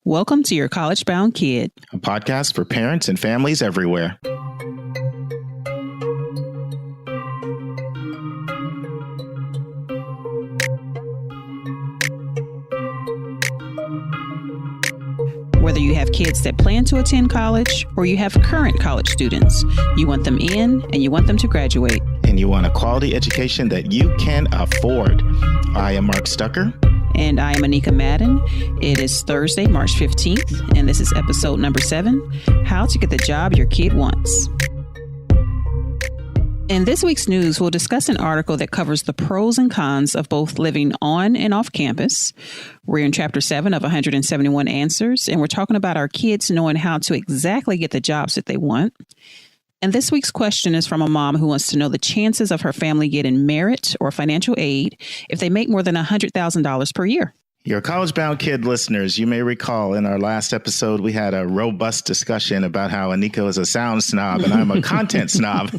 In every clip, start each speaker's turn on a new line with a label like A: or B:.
A: Welcome to Your College Bound Kid,
B: a podcast for parents and families everywhere.
A: Whether you have kids that plan to attend college or you have current college students, you want them in and you want them to graduate.
B: And you want a quality education that you can afford. I am Mark Stucker.
A: And I am Anika Madden. It is Thursday, March 15th, and this is episode number 7, How to Get the Job Your Kid Wants. In this week's news, we'll discuss an article that covers the pros and cons of both living on and off campus. We're in Chapter 7 of 171 Answers, and we're talking about our kids knowing how to exactly get the jobs that they want. And this week's question is from a mom who wants to know the chances of her family getting merit or financial aid if they make more than $100,000 per year.
B: Your College Bound Kid listeners, you may recall in our last episode, we had a robust discussion about how Anika is a sound snob and I'm a content snob.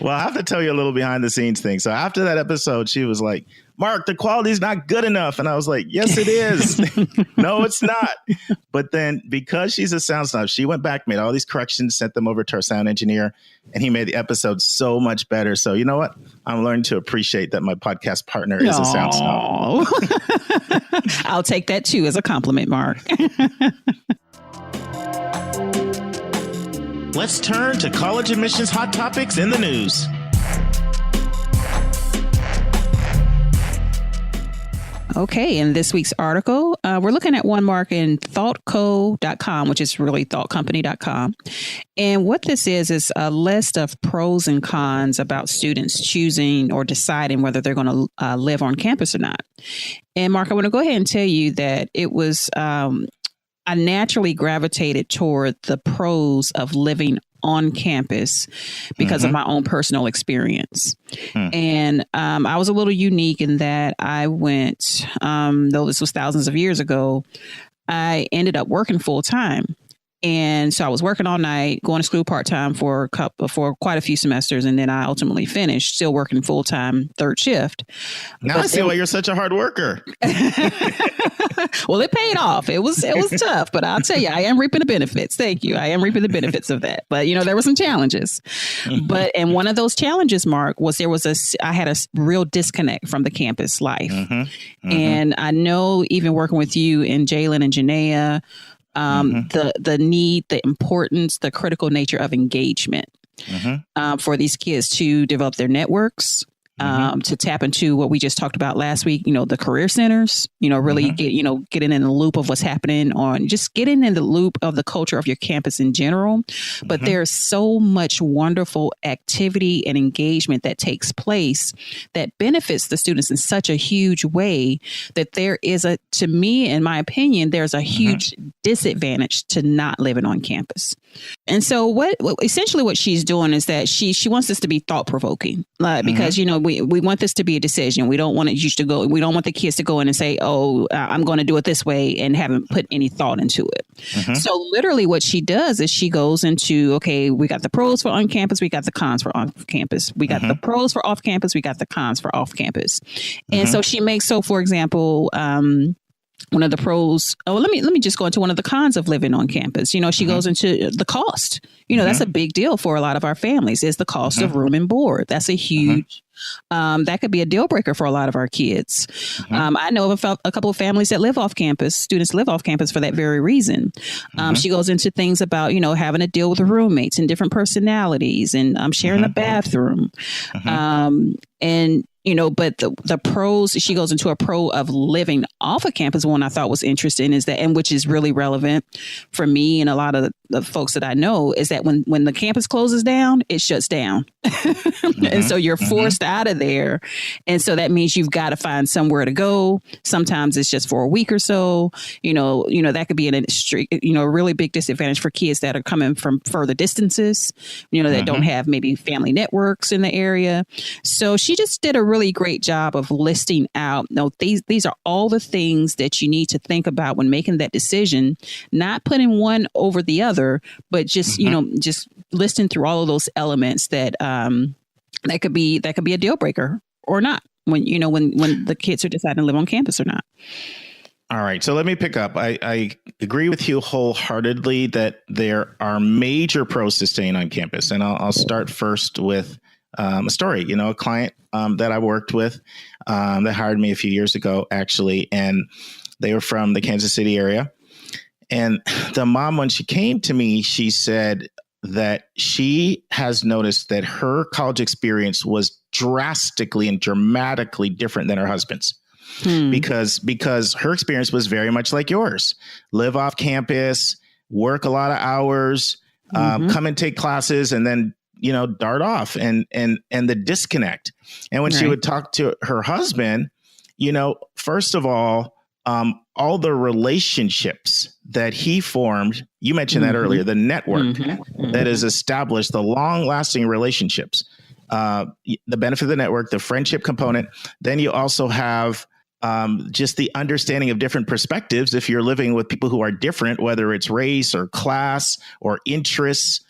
B: Well, I have to tell you a little behind the scenes thing. So after that episode, she was like, Mark, the quality's not good enough. And I was like, yes, it is. No, it's not. But then because she's a sound snob, she went back, made all these corrections, sent them over to our sound engineer, and he made the episode so much better. So you know what? I'm learning to appreciate that my podcast partner is a sound snob.
A: I'll take that too as a compliment, Mark.
B: Let's turn to college admissions hot topics in the news.
A: Okay, in this week's article, we're looking at one, Mark, in thoughtco.com, which is really thoughtcompany.com. And what this is a list of pros and cons about students choosing or deciding whether they're going to live on campus or not. And Mark, I want to go ahead and tell you that it was, I naturally gravitated toward the pros of living on campus because of my own personal experience. And I was a little unique in that I went, though this was thousands of years ago, I ended up working full time. And so I was working all night, going to school part-time for quite a few semesters. And then I ultimately finished still working full-time third shift.
B: Now I see why you're such a hard worker.
A: Well, it paid off. It was tough, but I'll tell you, I am reaping the benefits. Thank you. I am reaping the benefits of that. But, you know, there were some challenges. And one of those challenges, Mark, was I had a real disconnect from the campus life. And I know even working with you and Jalen and Janaea, the need, the importance, the critical nature of engagement for these kids to develop their networks, to tap into what we just talked about last week, you know, the career centers, you know, really getting in the loop of what's happening just getting in the loop of the culture of your campus in general. But there's so much wonderful activity and engagement that takes place that benefits the students in such a huge way that there is to me, in my opinion, there's a huge disadvantage to not living on campus. And so essentially what she's doing is that she wants this to be thought provoking, because, you know, we want this to be a decision. We don't want we don't want the kids to go in and say, oh, I'm going to do it this way and haven't put any thought into it. So literally what she does is she goes into, okay, we got the pros for on campus. We got the cons for on campus. We got the pros for off campus. We got the cons for off campus. And so for example, one of the pros. Oh, let me just go into one of the cons of living on campus. You know, she goes into the cost. You know, that's a big deal for a lot of our families is the cost of room and board. That's a huge, that could be a deal breaker for a lot of our kids. I know of a couple of families that live off campus, students live off campus for that very reason. She goes into things about, you know, having to deal with roommates and different personalities and sharing a bathroom. And, you know, but the pros, she goes into a pro of living off of campus. One I thought was interesting is that, and which is really relevant for me and a lot of the folks that I know, is that when the campus closes down, it shuts down. And so you're forced out of there. And so that means you've got to find somewhere to go. Sometimes it's just for a week or so. You know, that could be a really big disadvantage for kids that are coming from further distances, you know, that don't have maybe family networks in the area. So she just did a really great job of listing out, no, these are all the things that you need to think about when making that decision, not putting one over the other, but just, you know, just listing through all of those elements that that could be a deal breaker or not when the kids are deciding to live on campus or not.
B: All right. So let me pick up. I agree with you wholeheartedly that there are major pros to staying on campus. And I'll start first with a story. A client that I worked with that hired me a few years ago, actually. And they were from the Kansas City area. And the mom, when she came to me, she said that she has noticed that her college experience was drastically and dramatically different than her husband's. Because her experience was very much like yours. Live off campus, work a lot of hours, come and take classes, and then, dart off and the disconnect. And when she would talk to her husband, first of all the relationships that he formed, you mentioned that earlier, the network that is established, the long lasting relationships, the benefit of the network, the friendship component. Then you also have just the understanding of different perspectives. If you're living with people who are different, whether it's race or class or interests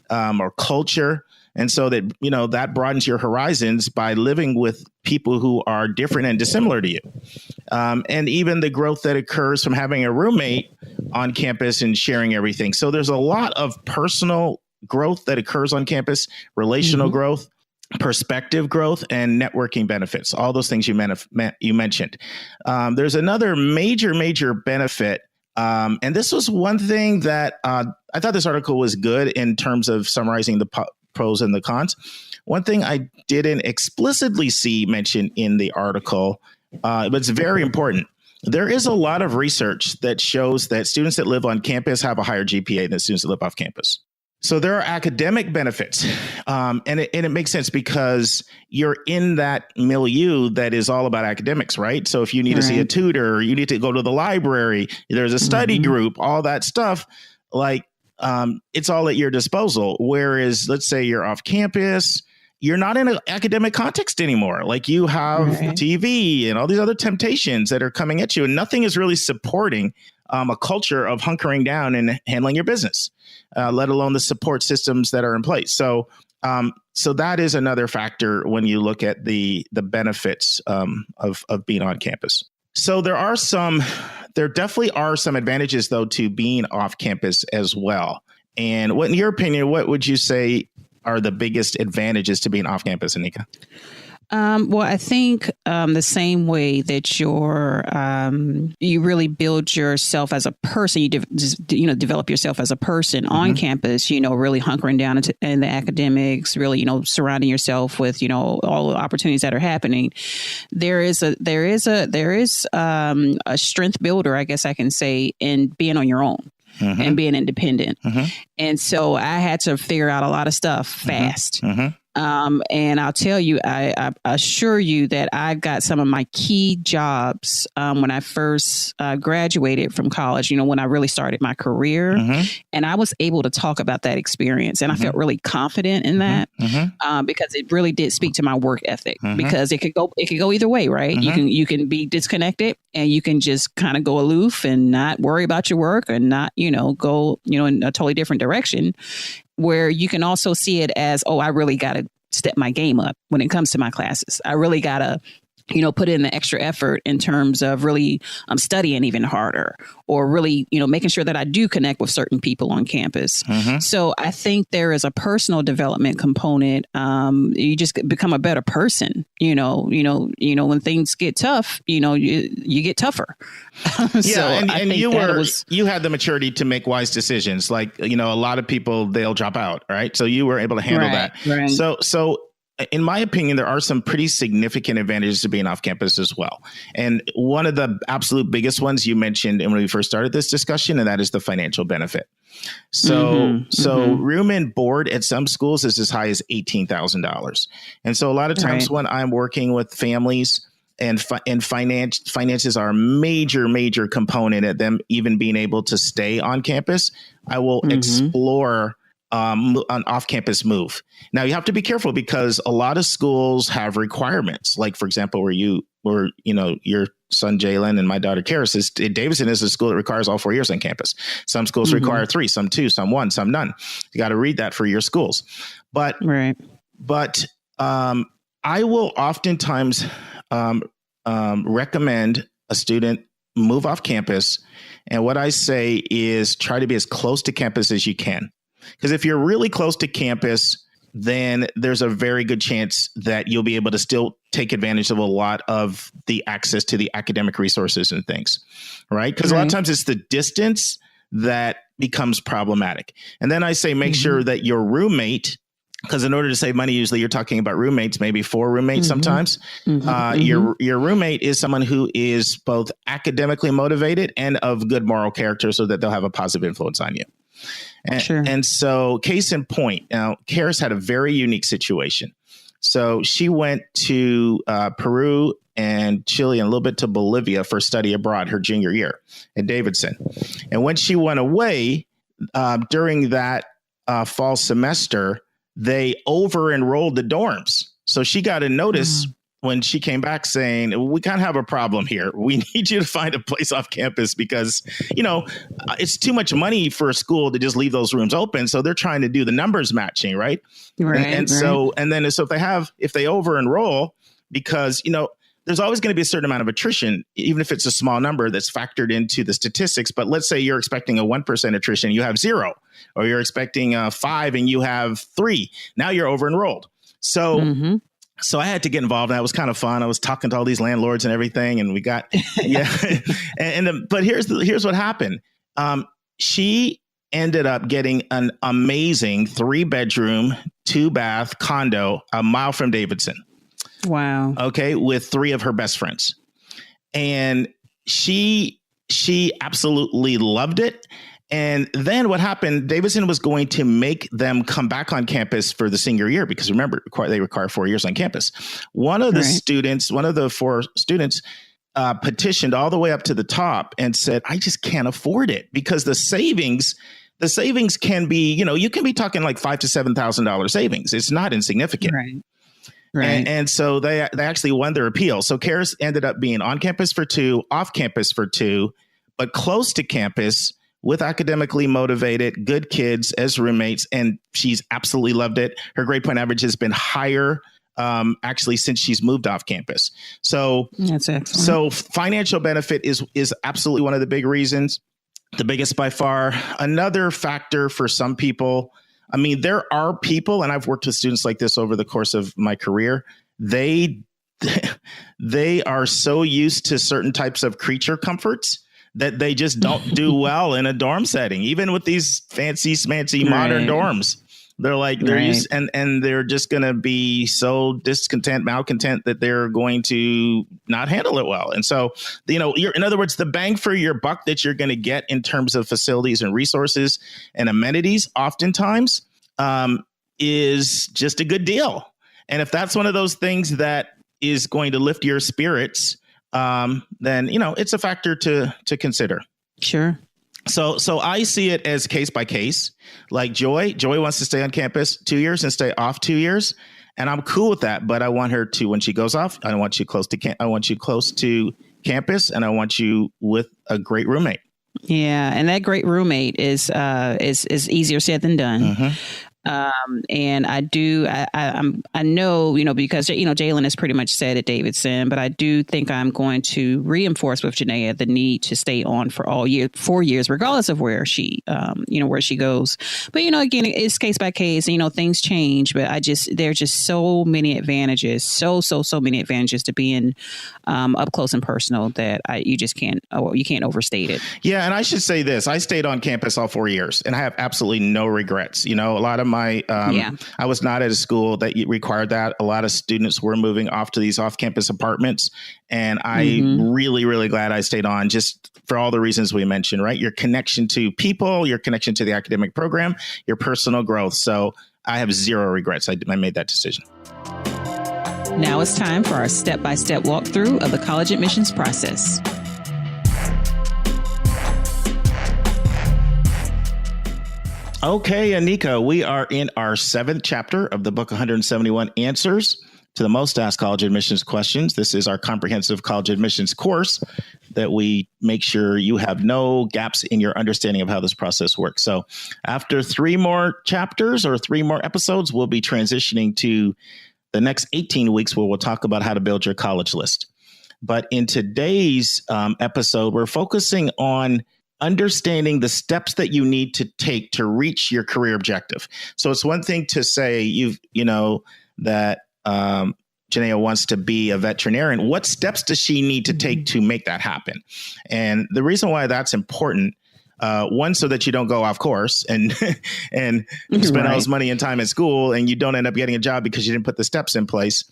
B: or culture. And so that, that broadens your horizons by living with people who are different and dissimilar to you. And even the growth that occurs from having a roommate on campus and sharing everything. So there's a lot of personal growth that occurs on campus, relational growth, perspective growth, and networking benefits, all those things you mentioned. There's another major benefit. And this was one thing that I thought this article was good in terms of summarizing the pros and the cons. One thing I didn't explicitly see mentioned in the article, but it's very important. There is a lot of research that shows that students that live on campus have a higher GPA than students that live off campus. So there are academic benefits, and it makes sense because you're in that milieu that is all about academics, right? So if you need to see a tutor, you need to go to the library, there's a study group, all that stuff, it's all at your disposal. Whereas, let's say you're off campus, you're not in an academic context anymore. Like you have TV and all these other temptations that are coming at you, and nothing is really supporting a culture of hunkering down and handling your business, let alone the support systems that are in place. So that is another factor when you look at the benefits of being on campus. So there definitely are some advantages, though, to being off campus as well. And in your opinion, what would you say are the biggest advantages to being off campus, Anika?
A: Well, I think the same way that you really build yourself as a person, you develop yourself as a person on campus, really hunkering down in the academics, really, surrounding yourself with, all the opportunities that are happening. There is a strength builder, I guess I can say, in being on your own. And being independent. And so I had to figure out a lot of stuff fast. And I'll tell you, I assure you that I got some of my key jobs when I first graduated from college, when I really started my career. And I was able to talk about that experience. And I felt really confident in that because it really did speak to my work ethic, because it could go either way, right? You can be disconnected and you can just kind of go aloof and not worry about your work and not, go, in a totally different direction. Where you can also see it as, I really got to step my game up when it comes to my classes. I really got to, put in the extra effort in terms of really studying even harder, or really, making sure that I do connect with certain people on campus. So I think there is a personal development component. You just become a better person, when things get tough, you get tougher.
B: And you had the maturity to make wise decisions. Like, a lot of people, they'll drop out. Right. So you were able to handle that. Right. So in my opinion, there are some pretty significant advantages to being off campus as well. And one of the absolute biggest ones you mentioned when we first started this discussion, and that is the financial benefit. So room and board at some schools is as high as $18,000. And so a lot of times when I'm working with families, and finances are a major component at them even being able to stay on campus, I will explore an off-campus move. Now, you have to be careful because a lot of schools have requirements. Like, for example, where your son Jalen and my daughter Karis is, Davidson is a school that requires all 4 years on campus. Some schools require 3, some 2, some 1, some none. You got to read that for your schools. But I will oftentimes recommend a student move off campus. And what I say is try to be as close to campus as you can. Because if you're really close to campus, then there's a very good chance that you'll be able to still take advantage of a lot of the access to the academic resources and things, right? Because a lot of times it's the distance that becomes problematic. And then I say, make sure that your roommate, because in order to save money, usually you're talking about roommates, maybe 4 roommates sometimes. Your roommate is someone who is both academically motivated and of good moral character so that they'll have a positive influence on you. And so case in point, now, Karis had a very unique situation. So she went to Peru and Chile and a little bit to Bolivia for study abroad her junior year at Davidson. And when she went away during that fall semester, they over-enrolled the dorms. So she got a notice when she came back saying, we kind of have a problem here. We need you to find a place off campus because, it's too much money for a school to just leave those rooms open. So they're trying to do the numbers matching, right? So if they over-enroll, because, there's always going to be a certain amount of attrition, even if it's a small number that's factored into the statistics. But let's say you're expecting a 1% attrition, you have 0, or you're expecting 5 and you have 3. Now you're over-enrolled. So I had to get involved. And that was kind of fun. I was talking to all these landlords and everything, and we got but here's what happened. She ended up getting an amazing 3-bedroom, 2-bath condo a mile from Davidson.
A: Wow.
B: Okay, with 3 of her best friends, and she absolutely loved it. And then what happened, Davidson was going to make them come back on campus for the senior year, because remember, they require 4 years on campus. One of the 4 students petitioned all the way up to the top and said, I just can't afford it, because the savings can be, you can be talking like $5,000 to $7,000 savings. It's not insignificant.
A: Right.
B: And so they actually won their appeal. So Karis ended up being on campus for 2, off campus for 2, but close to campus with academically motivated, good kids as roommates. And she's absolutely loved it. Her grade point average has been higher actually since she's moved off campus. So that's excellent. So financial benefit is absolutely one of the big reasons, the biggest by far. Another factor for some people, I mean, there are people, and I've worked with students like this over the course of my career, they are so used to certain types of creature comforts that they just don't do well in a dorm setting, even with these fancy, smancy modern dorms. They're like, they're used, and they're just going to be so malcontent that they're going to not handle it well. And so, in other words, the bang for your buck that you're going to get in terms of facilities and resources and amenities oftentimes is just a good deal. And if that's one of those things that is going to lift your spirits, then, it's a factor to consider.
A: Sure.
B: So I see it as case by case. Like Joy wants to stay on campus 2 years and stay off 2 years. And I'm cool with that. But I want her to, when she goes off, I want you close to I want you close to campus, and I want you with a great roommate. Yeah.
A: And that great roommate is easier said than done. And I know, because, Jalen has pretty much said at Davidson, but I do think I'm going to reinforce with Janaea the need to stay on for 4 years, regardless of where she goes. But, again, it's case by case, things change, but there are just so many advantages, so many advantages to being up close and personal that you can't overstate it.
B: Yeah. And I should say this, I stayed on campus all 4 years and I have absolutely no regrets. A lot of I was not at a school that required that. A lot of students were moving off to these off-campus apartments. And I'm really, really glad I stayed on, just for all the reasons we mentioned, right? Your connection to people, your connection to the academic program, your personal growth. So I have zero regrets. I made that decision.
A: Now it's time for our step-by-step walkthrough of the college admissions process.
B: Okay, Anika, we are in our 7th chapter of the book, 171 Answers to the Most Asked College Admissions Questions. This is our comprehensive college admissions course that we make sure you have no gaps in your understanding of how this process works. So after 3 more chapters or 3 more episodes, we'll be transitioning to the next 18 weeks where we'll talk about how to build your college list. But in today's episode, we're focusing on understanding the steps that you need to take to reach your career objective. So it's one thing to say that Janaea wants to be a veterinarian. What steps does she need to take to make that happen? And the reason why that's important, one, so that you don't go off course and spend all this money and time at school and you don't end up getting a job because you didn't put the steps in place.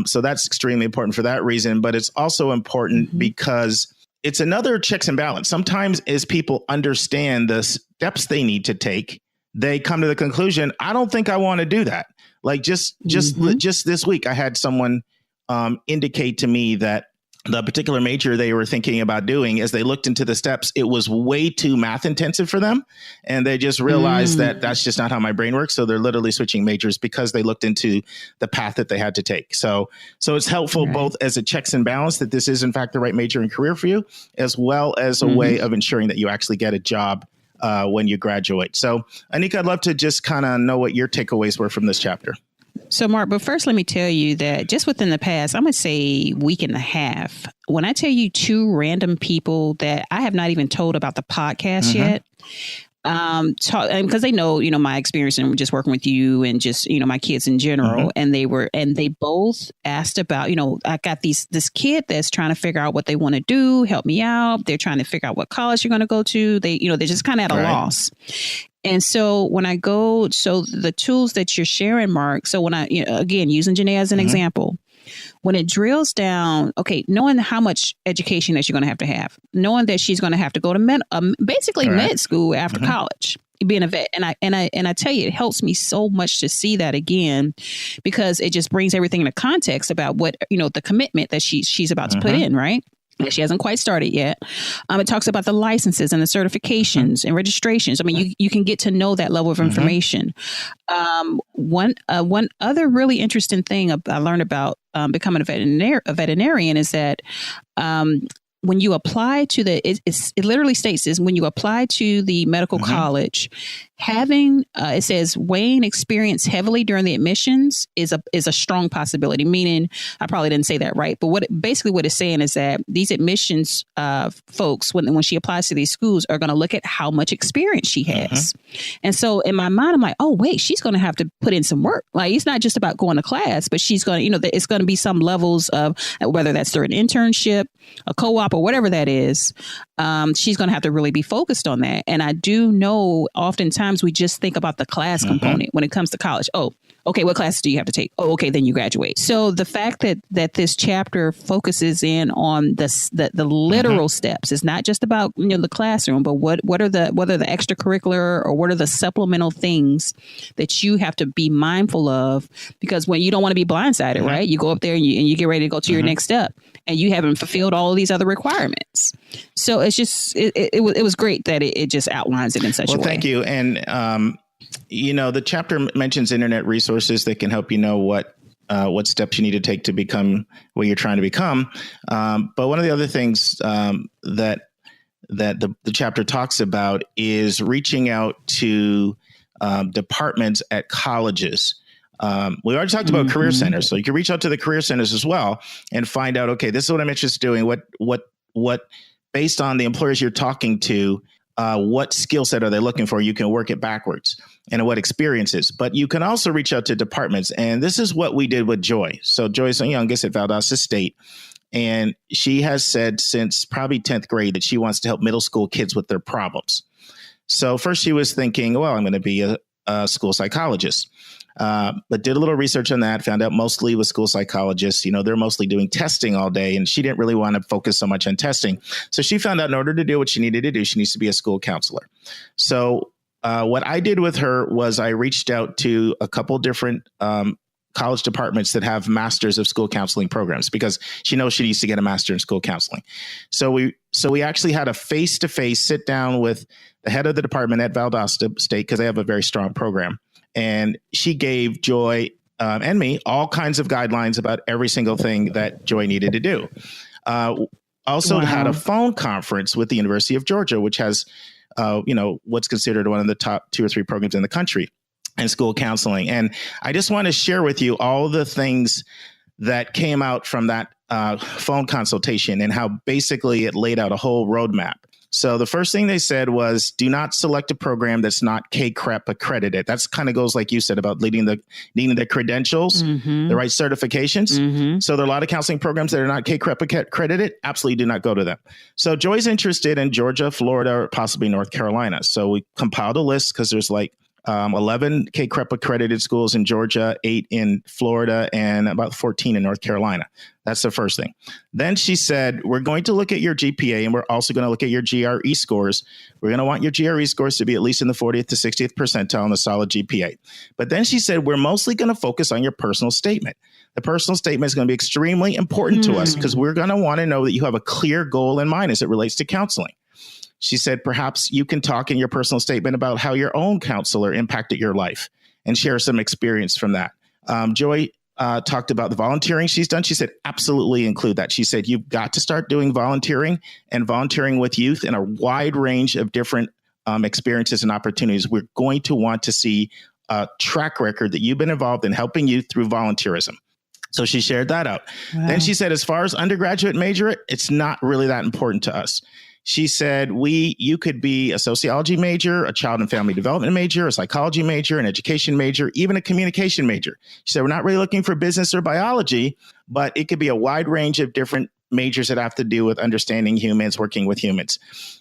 B: So that's extremely important for that reason. But it's also important because it's another checks and balance. Sometimes as people understand the steps they need to take, they come to the conclusion, I don't think I want to do that. Like just this week, I had someone indicate to me that the particular major they were thinking about doing, as they looked into the steps, it was way too math intensive for them. And they just realized that that's just not how my brain works. So they're literally switching majors because they looked into the path that they had to take. So it's helpful both as a checks and balance that this is in fact the right major and career for you, as well as a way of ensuring that you actually get a job when you graduate. So Anika, I'd love to just kind of know what your takeaways were from this chapter.
A: So, Mark, but first, let me tell you that just within the past, I'm going to say week and a half, when I tell you 2 random people that I have not even told about the podcast yet, because they know, my experience and just working with you and just, my kids in general. And they both asked about, I got this kid that's trying to figure out what they want to do. Help me out. They're trying to figure out what college you're going to go to. They're just kind of at a loss. And so when I go, so the tools that you're sharing, Mark, so when I, again, using Janaea as an example, when it drills down, okay, knowing how much education that you're going to have, knowing that she's going to have to go to med school after college, being a vet. And I tell you, it helps me so much to see that again, because it just brings everything into context about what, the commitment that she's about to put in, right? She hasn't quite started yet. It talks about the licenses and the certifications and registrations. I mean, you can get to know that level of information. One other really interesting thing I learned about becoming a veterinarian is that when you apply to it literally states this, when you apply to the medical college, having it says weighing experience heavily during the admissions is a strong possibility. Meaning, I probably didn't say that right, but what it's saying is that these admissions folks, when she applies to these schools, are going to look at how much experience she has. And so in my mind, I'm like, oh wait, she's going to have to put in some work. Like, it's not just about going to class, but she's going to, it's going to be some levels of whether that's through an internship, a co-op, or whatever that is. She's going to have to really be focused on that. And I do know oftentimes we just think about the class component when it comes to college. Oh, okay, what classes do you have to take? Oh, okay, then you graduate. So the fact that this chapter focuses in on the literal steps, is not just about the classroom, but what are the extracurricular or what are the supplemental things that you have to be mindful of, because when you don't want to be blindsided, right? You go up there and you get ready to go to your next step, and you haven't fulfilled all of these other requirements. So it's just it was great that it just outlines it in such a way.
B: Well, thank you. And the chapter mentions internet resources that can help you know what steps you need to take to become what you're trying to become. But one of the other things that the chapter talks about is reaching out to departments at colleges. We already talked about career centers, so you can reach out to the career centers as well and find out, okay, this is what I'm interested in doing. What based on the employers you're talking to, what skill set are they looking for? You can work it backwards, and what experiences. But you can also reach out to departments. And this is what we did with Joy. So Joy is the youngest at Valdosta State. And she has said since probably 10th grade that she wants to help middle school kids with their problems. So first she was thinking, well, I'm going to be a school psychologist. But did a little research on that, found out mostly with school psychologists, they're mostly doing testing all day, and she didn't really want to focus so much on testing. So she found out in order to do what she needed to do, she needs to be a school counselor. So what I did with her was I reached out to a couple different college departments that have masters of school counseling programs, because she knows she needs to get a master in school counseling. So we actually had a face-to-face sit down with the head of the department at Valdosta State, because they have a very strong program. And she gave Joy and me all kinds of guidelines about every single thing that Joy needed to do. Also had a phone conference with the University of Georgia, which has, what's considered one of the top 2 or 3 programs in the country in school counseling. And I just want to share with you all the things that came out from that phone consultation and how basically it laid out a whole roadmap. So the first thing they said was, do not select a program that's not KCREP accredited. That's kind of goes like you said about needing the credentials, the right certifications. So there are a lot of counseling programs that are not KCREP accredited. Absolutely do not go to them. So Joy's interested in Georgia, Florida, or possibly North Carolina. So we compiled a list because there's like 11 KCREP accredited schools in Georgia, 8 in Florida, and about 14 in North Carolina. That's the first thing. Then she said, we're going to look at your GPA and we're also going to look at your GRE scores. We're going to want your GRE scores to be at least in the 40th to 60th percentile on a solid GPA. But then she said, we're mostly going to focus on your personal statement. The personal statement is going to be extremely important to us because we're going to want to know that you have a clear goal in mind as it relates to counseling. She said, perhaps you can talk in your personal statement about how your own counselor impacted your life and share some experience from that. Joy talked about the volunteering she's done. She said, absolutely include that. She said, you've got to start doing volunteering and volunteering with youth in a wide range of different experiences and opportunities. We're going to want to see a track record that you've been involved in helping youth through volunteerism. So she shared that out. Wow. Then she said, as far as undergraduate major, it's not really that important to us. She said, you could be a sociology major, a child and family development major, a psychology major, an education major, even a communication major. She said, we're not really looking for business or biology, but it could be a wide range of different majors that have to do with understanding humans, working with humans.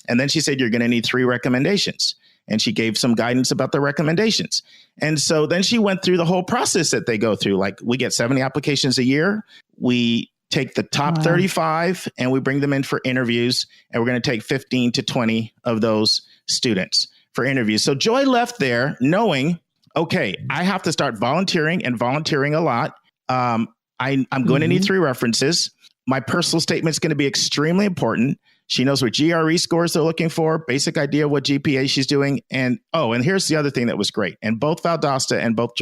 B: And then she said, you're going to need 3 recommendations. And she gave some guidance about the recommendations. And so then she went through the whole process that they go through. Like, we get 70 applications a year. We take the top 35 and we bring them in for interviews, and we're going to take 15 to 20 of those students for interviews. So Joy left there knowing, okay, I have to start volunteering and volunteering a lot. I'm going to need 3 references. My personal statement is going to be extremely important. She knows what GRE scores they're looking for, basic idea of what GPA she's doing. And here's the other thing that was great. And both Valdosta and both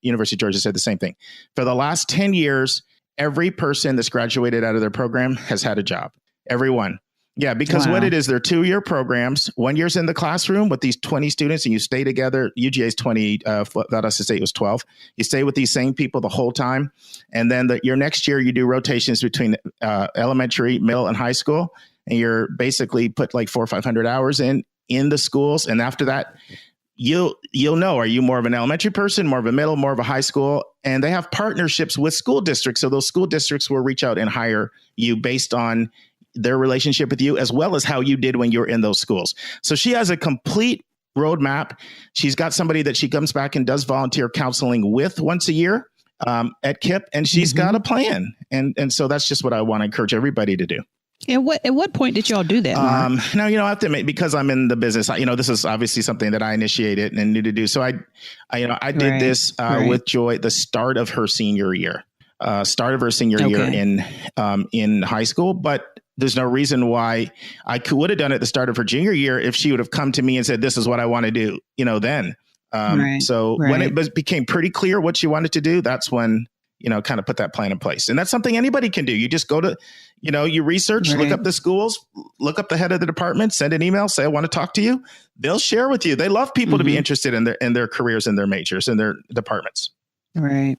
B: University of Georgia said the same thing. For the last 10 years, every person that's graduated out of their program has had a job. Everyone. Yeah, because what it is, they're 2-year programs. 1 year's in the classroom with these 20 students and you stay together. UGA's 20, Valdosta State was 12. You stay with these same people the whole time. And then your next year, you do rotations between elementary, middle, and high school. And you're basically put like 400 or 500 hours in the schools. And after that, you'll know, are you more of an elementary person, more of a middle, more of a high school? And they have partnerships with school districts. So those school districts will reach out and hire you based on their relationship with you, as well as how you did when you were in those schools. So she has a complete roadmap. She's got somebody that she comes back and does volunteer counseling with once a year at KIPP, and she's got a plan. And so that's just what I want to encourage everybody to do.
A: And at what point did y'all do that, Mark?
B: Now, I have to admit, because I'm in the business, this is obviously something that I initiated and knew to do. So I did this with Joy, the start of her senior year, in high school. But there's no reason why I would have done it at the start of her junior year if she would have come to me and said, this is what I want to do, then. When it became pretty clear what she wanted to do, that's when, kind of put that plan in place. And that's something anybody can do. You just go to, you research, look up the schools, look up the head of the department, send an email, say, I want to talk to you. They'll share with you. They love people to be interested in their careers and their majors and their departments.
A: Right.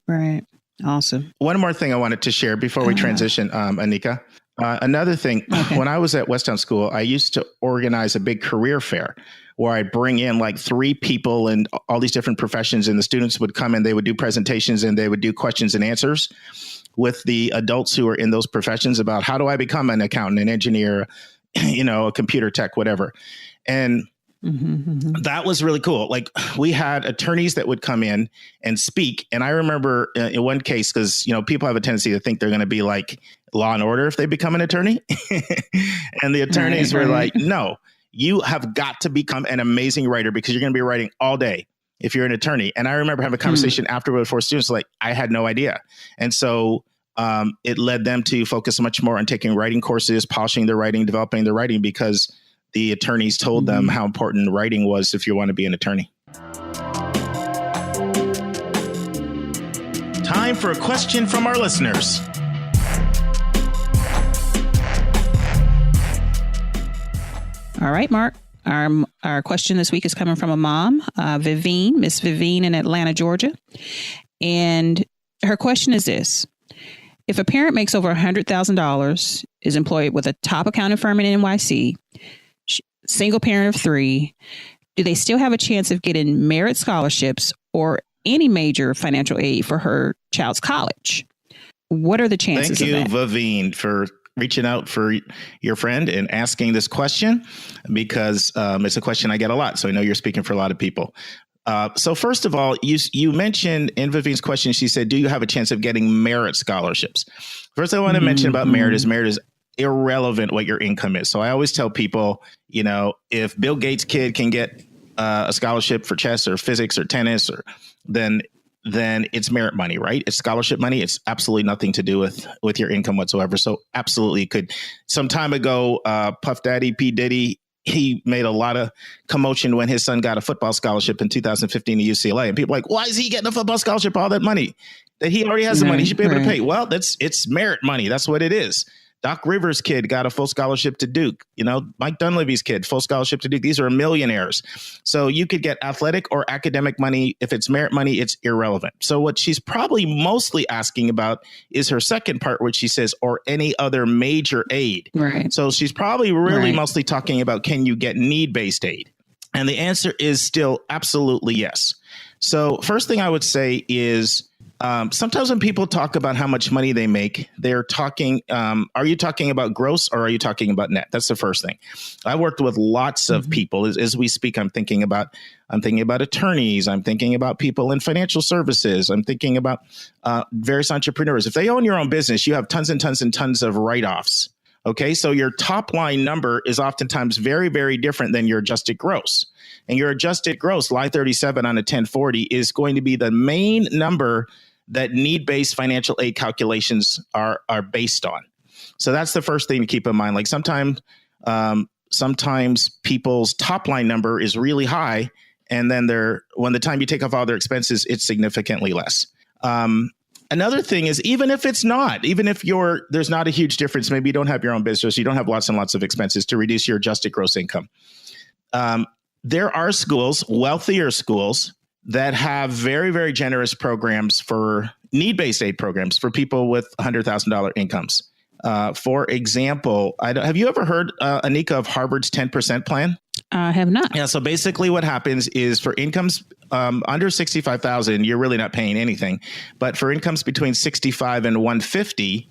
A: Awesome.
B: One more thing I wanted to share before we transition, Anika. Another thing, when I was at Westtown School, I used to organize a big career fair where I'd bring in like 3 people and all these different professions, and the students would come and they would do presentations and they would do questions and answers with the adults who are in those professions about how do I become an accountant, an engineer, a computer tech, whatever. And that was really cool. Like, we had attorneys that would come in and speak. And I remember in one case, because, people have a tendency to think they're going to be like Law and Order if they become an attorney. And the attorneys were like, no, you have got to become an amazing writer because you're going to be writing all day if you're an attorney. And I remember having a conversation afterward with 4 students, like, I had no idea. And so it led them to focus much more on taking writing courses, polishing their writing, developing their writing, because the attorneys told them how important writing was if you want to be an attorney. Time for a question from our listeners.
A: All right, Mark. Our question this week is coming from a mom, Miss Vivine in Atlanta, Georgia. And her question is this. If a parent makes over $100,000, is employed with a top accounting firm in NYC, single parent of 3, do they still have a chance of getting merit scholarships or any major financial aid for her child's college? What are the chances of that?
B: Thank you, Vivine, for reaching out for your friend and asking this question, because it's a question I get a lot. So I know you're speaking for a lot of people. So first of all, you mentioned in Vivine's question, she said, do you have a chance of getting merit scholarships? First, I want to mention about merit is irrelevant what your income is. So I always tell people, if Bill Gates' kid can get a scholarship for chess or physics or tennis, then it's merit money, right? It's scholarship money. It's absolutely nothing to do with your income whatsoever. So absolutely could. Some time ago, Puff Daddy, P. Diddy, he made a lot of commotion when his son got a football scholarship in 2015 to UCLA. And people are like, why is he getting a football scholarship? All that money that he already has the money. He should be able to pay. Well, it's merit money. That's what it is. Doc Rivers' kid got a full scholarship to Duke. Mike Dunleavy's kid, full scholarship to Duke. These are millionaires. So you could get athletic or academic money. If it's merit money, it's irrelevant. So what she's probably mostly asking about is her second part, which she says, or any other major aid.
A: Right.
B: So she's probably really mostly talking about, can you get need-based aid? And the answer is still absolutely yes. So first thing I would say is, sometimes when people talk about how much money they make, they're talking, are you talking about gross or are you talking about net? That's the first thing. I worked with lots of people as we speak. I'm thinking about attorneys. I'm thinking about people in financial services. I'm thinking about various entrepreneurs. If they own your own business, you have tons and tons and tons of write-offs. Okay, so your top line number is oftentimes very, very different than your adjusted gross. And your adjusted gross, line 37 on a 1040, is going to be the main number that need-based financial aid calculations are based on. So that's the first thing to keep in mind. Like sometimes people's top line number is really high, and then when the time you take off all their expenses, it's significantly less. Another thing is, even if there's not a huge difference, maybe you don't have your own business, you don't have lots and lots of expenses to reduce your adjusted gross income. There are schools, wealthier schools, that have very, very generous programs for need-based aid programs for people with $100,000 incomes. For example, have you ever heard, Anika, of Harvard's 10% plan?
A: I have not.
B: Yeah. So basically what happens is for incomes under 65,000, you're really not paying anything. But for incomes between 65 and 150,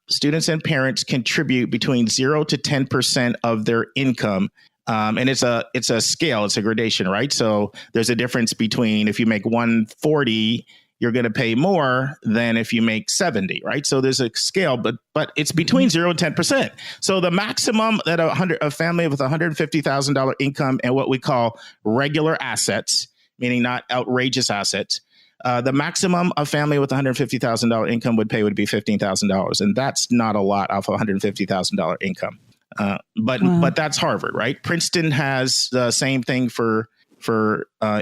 B: students and parents contribute between 0 to 10% of their income. And it's a scale, it's a gradation, right? So there's a difference between, if you make 140, you're going to pay more than if you make 70, right? So there's a scale, but it's between 0 and 10%. So the maximum that a family with $150,000 income and what we call regular assets, meaning not outrageous assets, the maximum a family with $150,000 income would pay would be $15,000. And that's not a lot off of $150,000 income. But that's Harvard, right? Princeton has the same thing for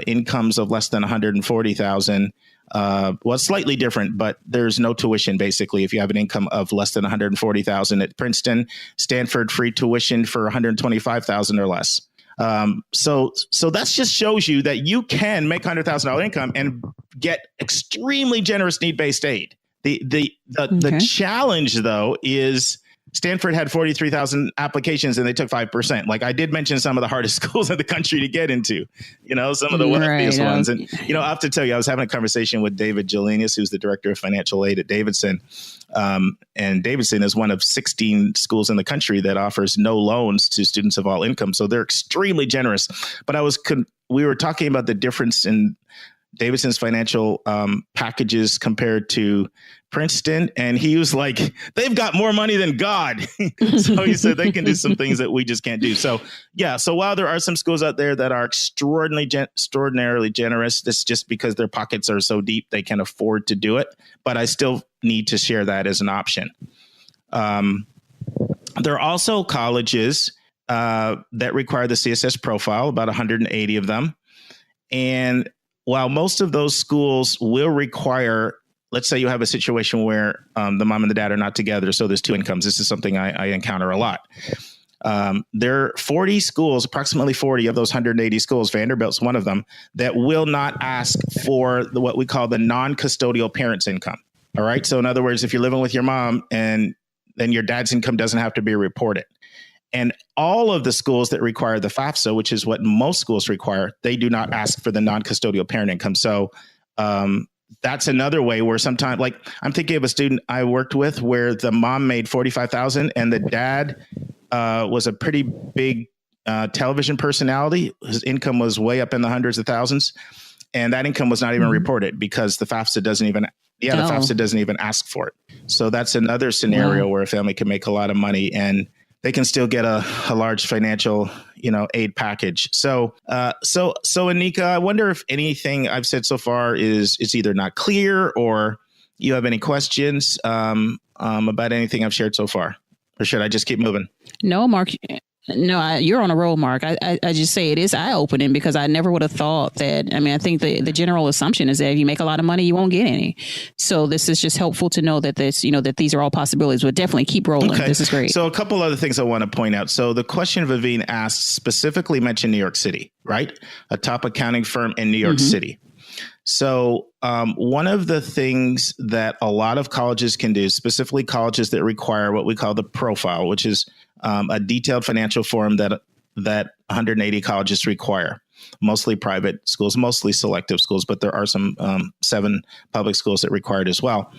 B: incomes of less than 140,000. Well, slightly different, but there's no tuition basically if you have an income of less than 140,000 at Princeton. Stanford, free tuition for 125,000 or less. So that just shows you that you can make $100,000 income and get extremely generous need-based aid. The challenge though is Stanford had 43,000 applications and they took 5%. Like I did mention some of the hardest schools in the country to get into, some of the wealthiest ones. And, I have to tell you, I was having a conversation with David Jelinas, who's the director of financial aid at Davidson. And Davidson is one of 16 schools in the country that offers no loans to students of all income. So they're extremely generous. But we were talking about the difference in Davidson's financial packages compared to Princeton. And he was like, they've got more money than God. So he said they can do some things that we just can't do. So, yeah. So while there are some schools out there that are extraordinarily generous, that's just because their pockets are so deep, they can afford to do it. But I still need to share that as an option. There are also colleges that require the CSS profile, about 180 of them. And while most of those schools will require, let's say you have a situation where the mom and the dad are not together, so there's two incomes. This is something I encounter a lot. There are 40 schools, approximately 40 of those 180 schools, Vanderbilt's one of them, that will not ask for what we call the non-custodial parents income. All right. So in other words, if you're living with your mom and then your dad's income doesn't have to be reported. And all of the schools that require the FAFSA, which is what most schools require, they do not ask for the non-custodial parent income. So that's another way where sometimes, like I'm thinking of a student I worked with where the mom made $45,000 and the dad was a pretty big television personality. His income was way up in the hundreds of thousands. And that income was not even reported because the FAFSA doesn't even FAFSA doesn't even ask for it. So that's another scenario where a family can make a lot of money and they can still get a large financial, aid package. So Anika, I wonder if anything I've said so far is either not clear or you have any questions about anything I've shared so far, or should I just keep moving?
A: No, Mark. No, you're on a roll, Mark. I just say it is eye-opening because I never would have thought that. I mean, I think the general assumption is that if you make a lot of money, you won't get any. So this is just helpful to know that that these are all possibilities. But definitely keep rolling. Okay. This is great.
B: So a couple other things I want to point out. So the question Vivine asked specifically mentioned New York City, right? A top accounting firm in New York City. So one of the things that a lot of colleges can do, specifically colleges that require what we call the profile, which is a detailed financial form that 180 colleges require, mostly private schools, mostly selective schools, but there are some 7 public schools that require it as well.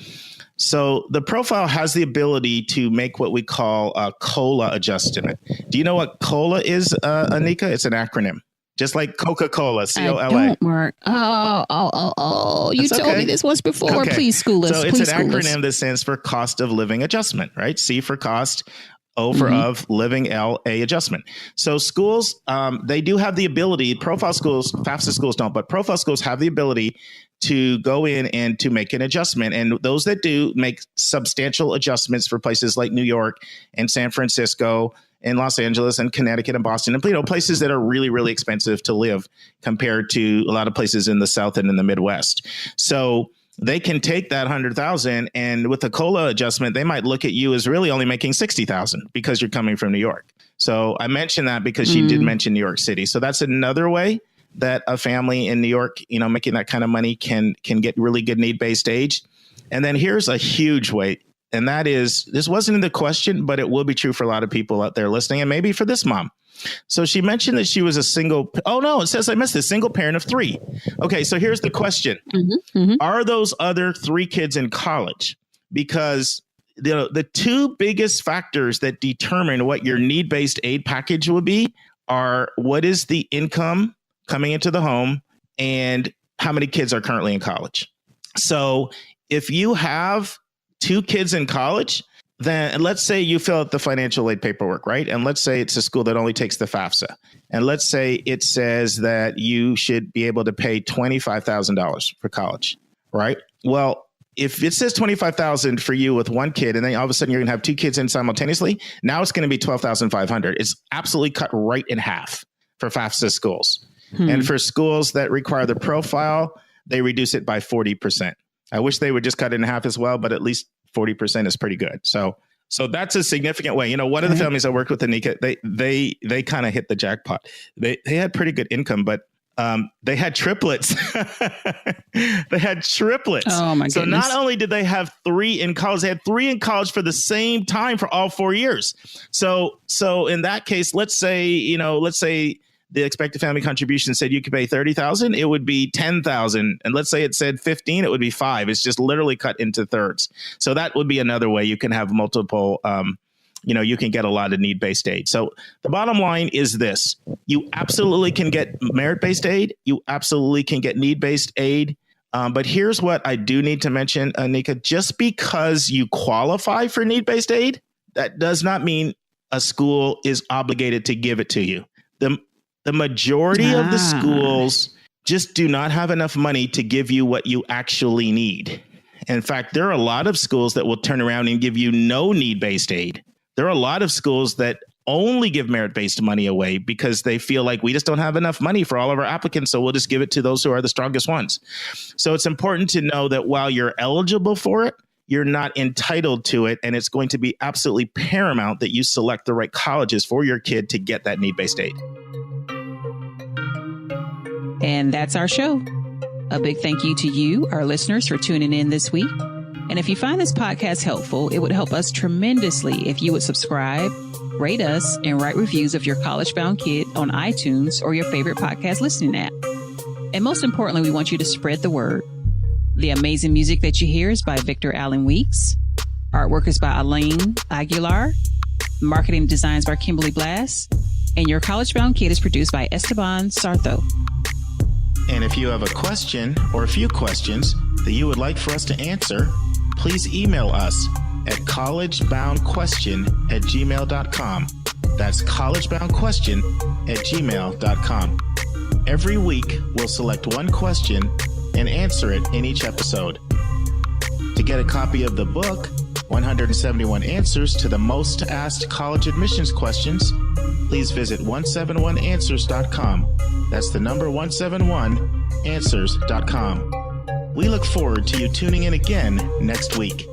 B: So the profile has the ability to make what we call a COLA adjustment. Do you know what COLA is, Anika? It's an acronym. Just like Coca-Cola, COLA.
A: I don't, Mark. Oh. You told me this once before. Okay. Please school us.
B: So it's an acronym that stands for cost of living adjustment, right? C for cost, O for of, living, L, A adjustment. So schools, they do have the ability, profile schools, FAFSA schools don't, but profile schools have the ability to go in and to make an adjustment. And those that do make substantial adjustments for places like New York and San Francisco in Los Angeles and Connecticut and Boston, and places that are really, really expensive to live compared to a lot of places in the South and in the Midwest. So they can take that 100,000 and with a COLA adjustment, they might look at you as really only making 60,000 because you're coming from New York. So I mentioned that because she did mention New York City. So that's another way that a family in New York, making that kind of money can get really good need-based aid. And then here's a huge way. And that is, this wasn't in the question, but it will be true for a lot of people out there listening, and maybe for this mom. So she mentioned that she was a single. Oh, no, it says I missed this. Single parent of 3. Okay, so here's the question. Are those other 3 kids in college? Because the 2 biggest factors that determine what your need-based aid package will be are what is the income coming into the home and how many kids are currently in college. So if you have 2 kids in college, then let's say you fill out the financial aid paperwork, right? And let's say it's a school that only takes the FAFSA. And let's say it says that you should be able to pay $25,000 for college, right? Well, if it says $25,000 for you with 1 kid, and then all of a sudden you're going to have 2 kids in simultaneously, now it's going to be $12,500. It's absolutely cut right in half for FAFSA schools. And for schools that require the profile, they reduce it by 40%. I wish they would just cut it in half as well, but at least 40% is pretty good. So that's a significant way. One of the families I worked with, Anika, they kind of hit the jackpot. They had pretty good income, but they had triplets. They had triplets. Oh my goodness. So not only did they have 3 in college, they had 3 in college for the same time for all 4 years. So in that case, let's say the expected family contribution said you could pay $30,000, it would be $10,000. And let's say it said 15, it would be 5. It's just literally cut into thirds. So that would be another way you can have multiple, you can get a lot of need-based aid. So the bottom line is this: you absolutely can get merit-based aid. You absolutely can get need-based aid. But here's what I do need to mention, Anika. Just because you qualify for need-based aid, that does not mean a school is obligated to give it to you. The majority of the schools just do not have enough money to give you what you actually need. In fact, there are a lot of schools that will turn around and give you no need-based aid. There are a lot of schools that only give merit-based money away because they feel like we just don't have enough money for all of our applicants, so we'll just give it to those who are the strongest ones. So it's important to know that while you're eligible for it, you're not entitled to it, and it's going to be absolutely paramount that you select the right colleges for your kid to get that need-based aid.
A: And that's our show. A big thank you to you, our listeners, for tuning in this week. And if you find this podcast helpful, it would help us tremendously if you would subscribe, rate us, and write reviews of your college-bound kid on iTunes or your favorite podcast listening app. And most importantly, we want you to spread the word. The amazing music that you hear is by Victor Allen Weeks. Artwork is by Elaine Aguilar. Marketing designs by Kimberly Blass. And Your College-Bound Kid is produced by Esteban Sartho.
B: And if you have a question or a few questions that you would like for us to answer, please email us at collegeboundquestion@gmail.com. That's collegeboundquestion@gmail.com. Every week, we'll select one question and answer it in each episode. To get a copy of the book, 171 Answers to the Most Asked College Admissions Questions, please visit 171answers.com. That's the number 171answers.com. We look forward to you tuning in again next week.